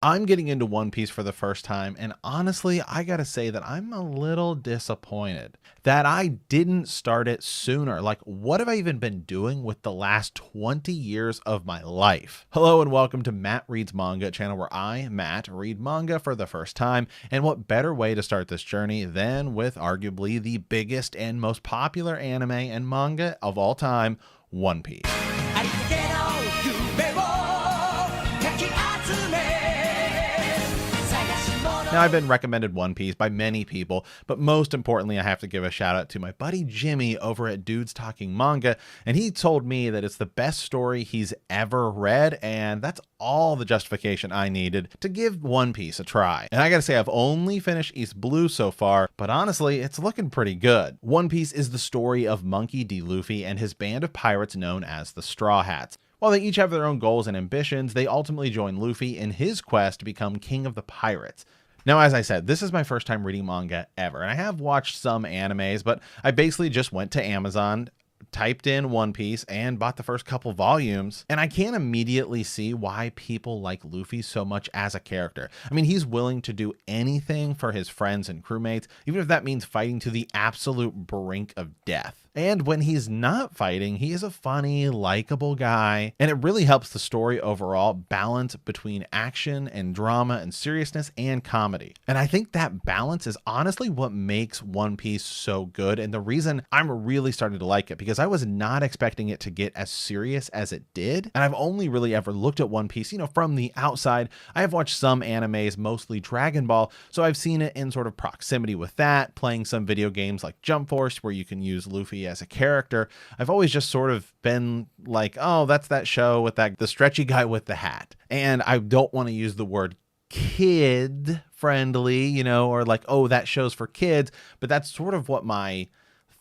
I'm getting into One Piece for the first time, and honestly, I gotta say that I'm a little disappointed that I didn't start it sooner. Like, what have I even been doing with the last 20 years of my life? Hello, and welcome to Matt Reads Manga, a channel where I, Matt, read manga for the first time. And what better way to start this journey than with arguably the biggest and most popular anime and manga of all time, One Piece. Now, I've been recommended One Piece by many people, but most importantly, I have to give a shout out to my buddy Jimmy over at Dudes Talking Manga, and he told me that it's the best story he's ever read, and that's all the justification I needed to give One Piece a try. And I gotta say, I've only finished East Blue so far, but honestly, it's looking pretty good. One Piece is the story of Monkey D. Luffy and his band of pirates known as the Straw Hats. While they each have their own goals and ambitions, they ultimately join Luffy in his quest to become king of the pirates. Now, as I said, this is my first time reading manga ever, and I have watched some animes, but I basically just went to Amazon, typed in One Piece, and bought the first couple volumes, and I can't immediately see why people like Luffy so much as a character. I mean, he's willing to do anything for his friends and crewmates, even if that means fighting to the absolute brink of death. And when he's not fighting, he is a funny, likable guy, and it really helps the story overall balance between action and drama and seriousness and comedy. And I think that balance is honestly what makes One Piece so good, and the reason I'm really starting to like it, because I was not expecting it to get as serious as it did, and I've only really ever looked at One Piece, from the outside. I have watched some animes, mostly Dragon Ball, so I've seen it in sort of proximity with that, playing some video games like Jump Force, where you can use Luffy as a character. I've always just sort of been like, oh, that's that show with the stretchy guy with the hat. And I don't want to use the word kid friendly, or like, oh, that show's for kids. But that's sort of what my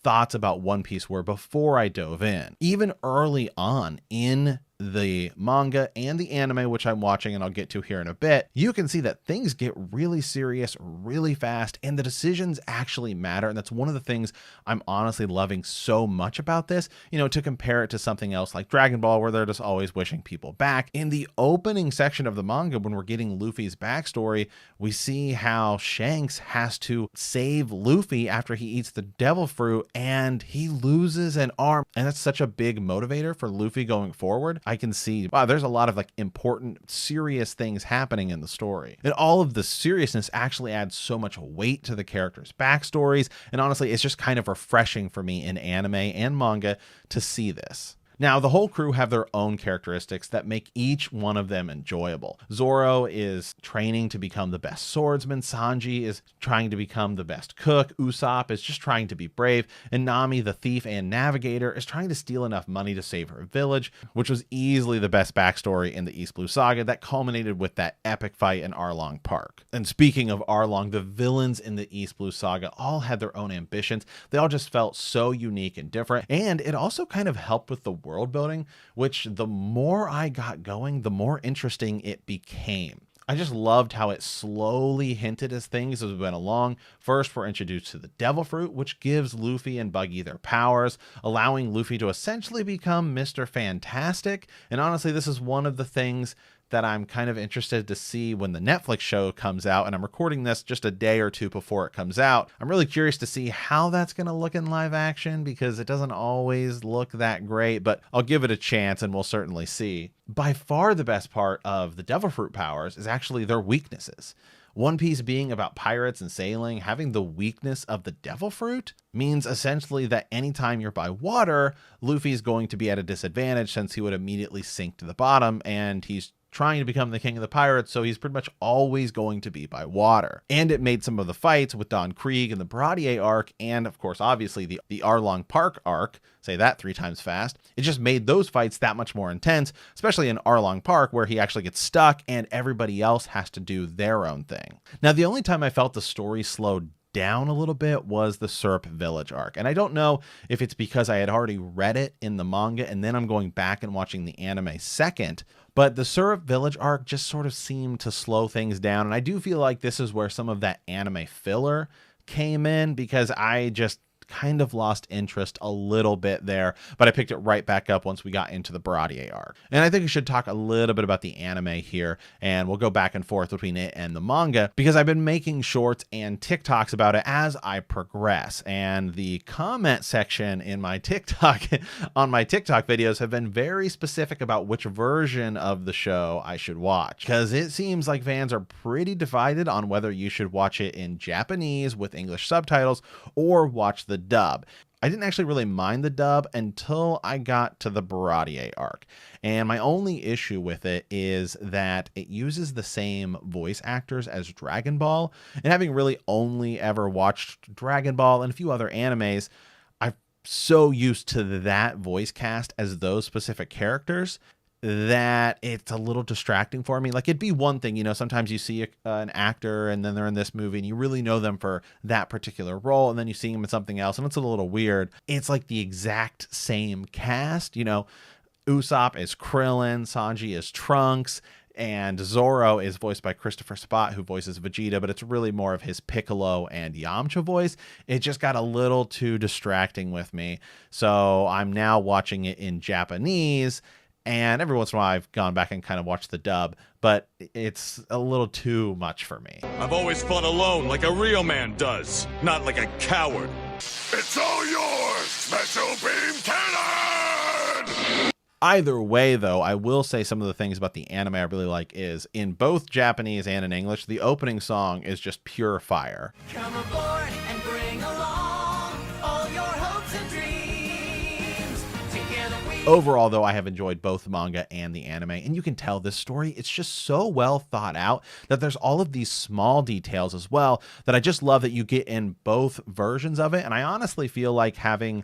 thoughts about One Piece were before I dove in. Even early on in the manga and the anime, which I'm watching and I'll get to here in a bit, you can see that things get really serious really fast and the decisions actually matter. And that's one of the things I'm honestly loving so much about this, to compare it to something else like Dragon Ball, where they're just always wishing people back. In the opening section of the manga, when we're getting Luffy's backstory, we see how Shanks has to save Luffy after he eats the devil fruit and he loses an arm. And that's such a big motivator for Luffy going forward. I can see, wow, there's a lot of important, serious things happening in the story. And all of the seriousness actually adds so much weight to the characters' backstories. And honestly, it's just kind of refreshing for me in anime and manga to see this. Now, the whole crew have their own characteristics that make each one of them enjoyable. Zoro is training to become the best swordsman, Sanji is trying to become the best cook, Usopp is just trying to be brave, and Nami, the thief and navigator, is trying to steal enough money to save her village, which was easily the best backstory in the East Blue Saga that culminated with that epic fight in Arlong Park. And speaking of Arlong, the villains in the East Blue Saga all had their own ambitions. They all just felt so unique and different, and it also kind of helped with the world building, which the more I got going, the more interesting it became. I just loved how it slowly hinted as things as we went along. First, we're introduced to the devil fruit, which gives Luffy and Buggy their powers, allowing Luffy to essentially become Mr. Fantastic. And honestly, this is one of the things that I'm kind of interested to see when the Netflix show comes out, and I'm recording this just a day or two before it comes out. I'm really curious to see how that's going to look in live action, because it doesn't always look that great, but I'll give it a chance and we'll certainly see. By far the best part of the devil fruit powers is actually their weaknesses. One Piece being about pirates and sailing, having the weakness of the devil fruit means essentially that anytime you're by water, Luffy's going to be at a disadvantage since he would immediately sink to the bottom, and he's trying to become the king of the pirates, so he's pretty much always going to be by water. And it made some of the fights with Don Krieg and the Baratier arc, and of course, obviously the Arlong Park arc, say that 3 times fast, it just made those fights that much more intense, especially in Arlong Park, where he actually gets stuck and everybody else has to do their own thing. Now, the only time I felt the story slowed down a little bit was the Syrup Village arc. And I don't know if it's because I had already read it in the manga and then I'm going back and watching the anime second, but the Syrup Village arc just sort of seemed to slow things down. And I do feel like this is where some of that anime filler came in, because I just kind of lost interest a little bit there, but I picked it right back up once we got into the Baratier arc. And I think we should talk a little bit about the anime here, and we'll go back and forth between it and the manga, because I've been making shorts and TikToks about it as I progress, and the comment section in my TikTok on my TikTok videos have been very specific about which version of the show I should watch, because it seems like fans are pretty divided on whether you should watch it in Japanese with English subtitles or watch the dub. I didn't actually really mind the dub until I got to the Baratier arc. And my only issue with it is that it uses the same voice actors as Dragon Ball. And having really only ever watched Dragon Ball and a few other animes, I'm so used to that voice cast as those specific characters that it's a little distracting for me. Like, it'd be one thing, you know, sometimes you see an actor and then they're in this movie and you really know them for that particular role, and then you see them in something else and it's a little weird. It's like the exact same cast, you know. Usopp is Krillin, Sanji is Trunks, and Zoro is voiced by Christopher Spott, who voices Vegeta, but it's really more of his Piccolo and Yamcha voice. It just got a little too distracting with me. So I'm now watching it in Japanese, and every once in a while I've gone back and kind of watched the dub, but it's a little too much for me. I've always fought alone like a real man does, not like a coward. It's all yours, Special Beam Cannon! Either way, though, I will say some of the things about the anime I really like is, in both Japanese and in English, the opening song is just pure fire. Come aboard and bring along all your hopes and dreams. Together we... Overall, though, I have enjoyed both the manga and the anime, and you can tell this story, it's just so well thought out that there's all of these small details as well that I just love that you get in both versions of it. And I honestly feel like, having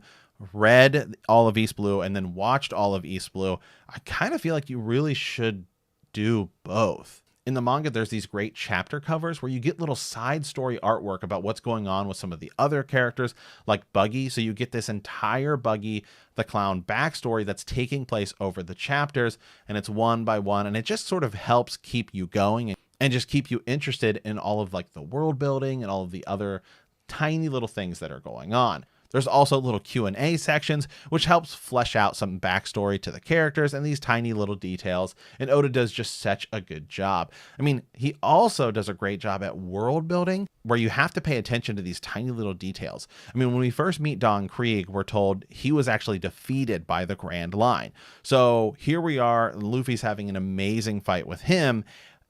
read all of East Blue and then watched all of East Blue, I kind of feel like you really should do both. In the manga, there's these great chapter covers where you get little side story artwork about what's going on with some of the other characters, like Buggy. So you get this entire Buggy the Clown backstory that's taking place over the chapters, and it's one by one, and it just sort of helps keep you going and just keep you interested in all of like the world building and all of the other tiny little things that are going on. There's also little Q&A sections, which helps flesh out some backstory to the characters and these tiny little details, and Oda does just such a good job. I mean, he also does a great job at world building, where you have to pay attention to these tiny little details. I mean, when we first meet Don Krieg, we're told he was actually defeated by the Grand Line. So here we are, Luffy's having an amazing fight with him,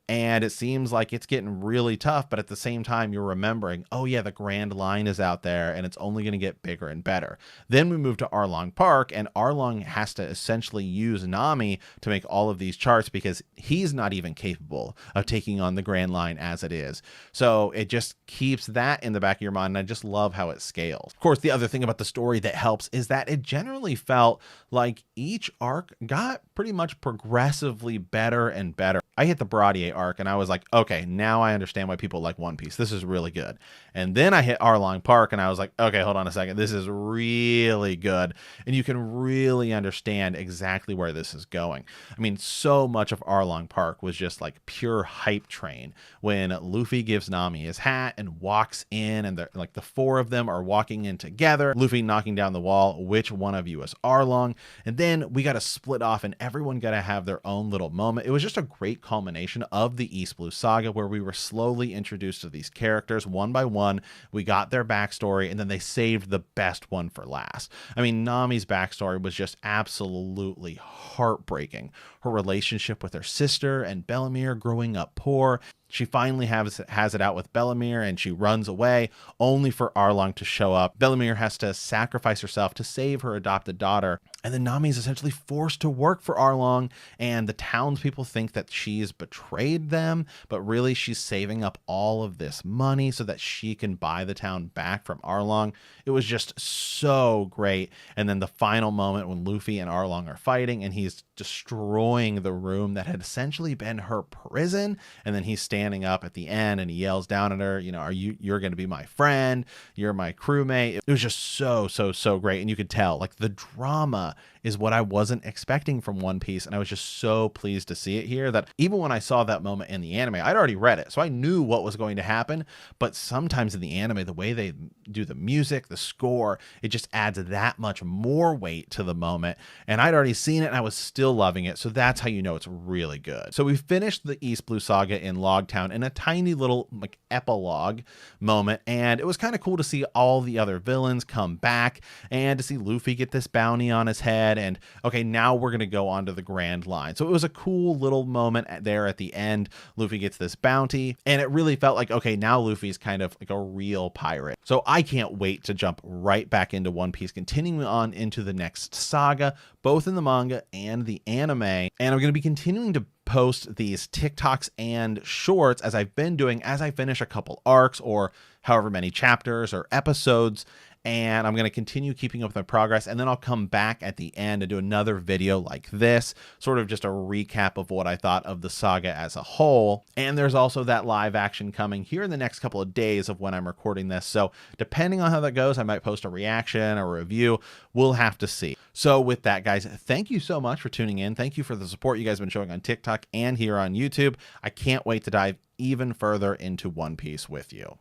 and it seems like it's getting really tough, but at the same time, you're remembering, oh yeah, the Grand Line is out there, and it's only going to get bigger and better. Then we move to Arlong Park, and Arlong has to essentially use Nami to make all of these charts, because he's not even capable of taking on the Grand Line as it is. So it just keeps that in the back of your mind, and I just love how it scales. Of course, the other thing about the story that helps is that it generally felt like each arc got pretty much progressively better and better. I hit the Baratier arc and I was like, okay, now I understand why people like One Piece. This is really good. And then I hit Arlong Park and I was like, okay, hold on a second. This is really good. And you can really understand exactly where this is going. I mean, so much of Arlong Park was just like pure hype train when Luffy gives Nami his hat and walks in, and like the four of them are walking in together. Luffy knocking down the wall, which one of you is Arlong? And then we got to split off and everyone got to have their own little moment. It was just a great culmination of the East Blue Saga, where we were slowly introduced to these characters one by one. We got their backstory, and then they saved the best one for last. I mean, Nami's backstory was just absolutely heartbreaking. Her relationship with her sister and Bellemere growing up poor. She finally has it out with Bellemere, and she runs away, only for Arlong to show up. Bellemere has to sacrifice herself to save her adopted daughter, and then Nami is essentially forced to work for Arlong, and the townspeople think that she's betrayed them, but really she's saving up all of this money so that she can buy the town back from Arlong. It was just so great. And then the final moment when Luffy and Arlong are fighting, and he's destroying the room that had essentially been her prison, and then he's standing up at the end and he yells down at her, you know, you're going to be my friend, you're my crewmate. It was just so great. And you could tell like the drama is what I wasn't expecting from One Piece. And I was just so pleased to see it here that even when I saw that moment in the anime, I'd already read it, so I knew what was going to happen. But sometimes in the anime, the way they do the music, the score, it just adds that much more weight to the moment. And I'd already seen it and I was still loving it. So that's how you know it's really good. So we finished the East Blue Saga in Loguetown in a tiny little like epilogue moment. And it was kind of cool to see all the other villains come back and to see Luffy get this bounty on his head. And okay, now we're going to go on to the Grand Line. So it was a cool little moment there at the end. Luffy gets this bounty and it really felt like, okay, now Luffy's kind of like a real pirate. So I can't wait to jump right back into One Piece, continuing on into the next saga, both in the manga and the anime. And I'm going to be continuing to post these TikToks and shorts as I've been doing as I finish a couple arcs or however many chapters or episodes. And I'm going to continue keeping up with my progress. And then I'll come back at the end and do another video like this, sort of just a recap of what I thought of the saga as a whole. And there's also that live action coming here in the next couple of days of when I'm recording this. So depending on how that goes, I might post a reaction or a review. We'll have to see. So with that, guys, thank you so much for tuning in. Thank you for the support you guys have been showing on TikTok and here on YouTube. I can't wait to dive even further into One Piece with you.